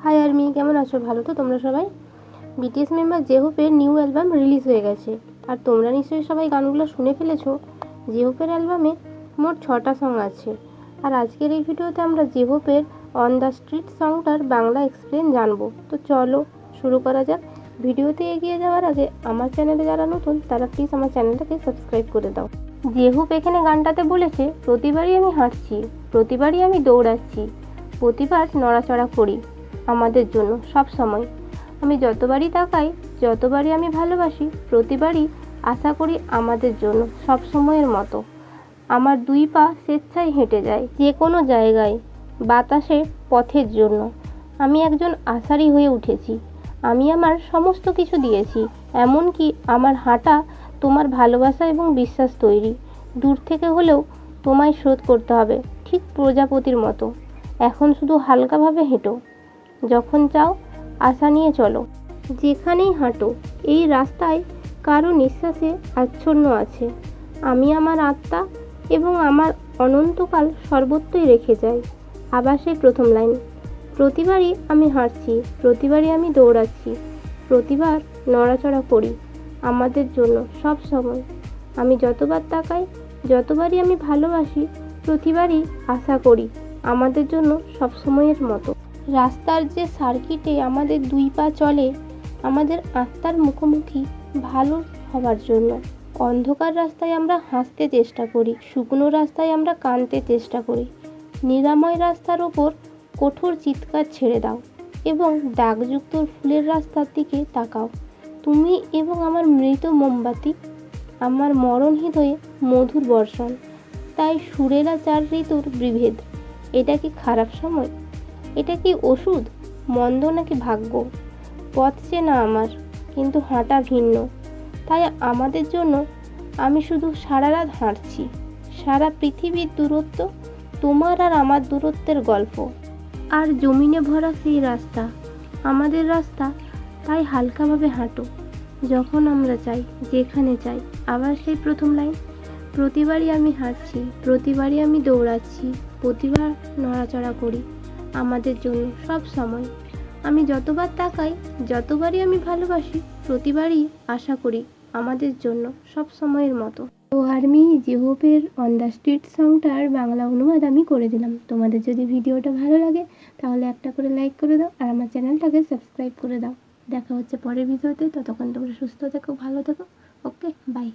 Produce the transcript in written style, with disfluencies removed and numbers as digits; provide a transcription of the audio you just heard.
High army, কেমন আছো? ভালো তো তোমরা সবাই? বিটিএস মেম্বার জেহোপের নিউ অ্যালবাম রিলিজ হয়ে গেছে, আর তোমরা নিশ্চয়ই সবাই গানগুলো শুনে ফেলেছো। জেহোপের অ্যালবামে মোট 6টা সং আছে, আর আজকের এই ভিডিওতে আমরা জেহোপের অন দ্য স্ট্রিট সংটার বাংলা এক্সপ্লেন জানবো। তো চলো শুরু করা যাক। ভিডিওতে এগিয়ে যাওয়ার আগে আমার চ্যানেলে যারা নতুন তারা প্লিজ আমার চ্যানেলটাকে সাবস্ক্রাইব করে দাও। জেহোপ এখানে গানটাতে বলেছে, প্রতিবারই আমি হাঁটছি, প্রতিবারই আমি দৌড়াচ্ছি, প্রতিবার নড়াচড়া করি আমাদের জন্য সব সময়। আমি যতবারই তাকাই, যতবারই আমি ভালোবাসি, প্রতিবারই আশা করি আমাদের জন্য সব সময়ের মতো। আমার দুই পা স্বেচ্ছায় হেঁটে যায় যে কোনো জায়গায়, বাতাসে, পথের জন্য। আমি একজন আশারই হয়ে উঠেছি। আমি আমার সমস্ত কিছু দিয়েছি, এমনকি আমার হাঁটা তোমার ভালোবাসা এবং বিশ্বাস তৈরি। দূর থেকে হলেও তোমায় শোধ করতে হবে, ঠিক প্রজাপতির মতো। এখন শুধু হালকাভাবে হেঁটো, যখন চাও আশা নিয়ে চলো। যেখানেই হাঁটো এই রাস্তায় কারো নিঃশ্বাসে আচ্ছন্ন আছে। আমি আমার আত্মা এবং আমার অনন্তকাল সর্বত্রই রেখে যাই। আবার সেই প্রথম লাইন, প্রতিবারই আমি হাঁটছি, প্রতিবারই আমি দৌড়াচ্ছি, প্রতিবার নড়াচড়া করি আমাদের জন্য সব সময়। আমি যতবার তাকাই, যতবারই আমি ভালোবাসি, প্রতিবারই আশা করি আমাদের জন্য সব সময়ের মতো। রাস্তার যে সার্কিটে আমাদের দুই পা চলে, আমাদের আত্মার মুখোমুখি ভালো হবার জন্য। অন্ধকার রাস্তায় আমরা হাসতে চেষ্টা করি, শুকনো রাস্তায় আমরা কাঁদতে চেষ্টা করি। নিরাময় রাস্তার ওপর কঠোর চিৎকার ছেড়ে দাও এবং দাগযুক্ত ফুলের রাস্তার দিকে তাকাও। তুমি এবং আমার মৃত মোমবাতি, আমার মরণ হৃদয়ে মধুর বর্ষণ। তাই সুরেলা 4 ঋতুর বিভেদ। এটা কি খারাপ সময়? এটা কি ওষুধ, মন্দ নাকি ভাগ্য? পথ চেনা আমার, কিন্তু হাঁটা ভিন্ন। তাই আমাদের জন্য আমি শুধু সারা রাত হাঁটছি। সারা পৃথিবীর দূরত্ব তোমার আর আমার দূরত্বের গল্প। আর জমিনে ভরা সেই রাস্তা আমাদের রাস্তা। তাই হালকাভাবে হাঁটো, যখন আমরা চাই, যেখানে চাই। আবার সেই প্রথম লাইন, প্রতিবারই আমি হাঁটছি, প্রতিবারই আমি দৌড়াচ্ছি, প্রতিবার নড়াচড়া করি আমাদের জন্য সব সময়। আমি যতবার তাকাই, যতবারই আমি ভালোবাসি, প্রতিবারই আশা করি আমাদের জন্য সব সময়ের মতো। তো আর্মি, জেহোপের অন দ্য স্ট্রিট সংটার বাংলা অনুবাদ আমি করে দিলাম। তোমাদের যদি ভিডিওটা ভালো লাগে তাহলে একটা করে লাইক করে দাও, আর আমার চ্যানেলটাকে সাবস্ক্রাইব করে দাও। দেখা হচ্ছে পরের ভিডিওতে। ততক্ষণ তোমরা সুস্থ থেকো, ভালো থেকো। ওকে, বাই।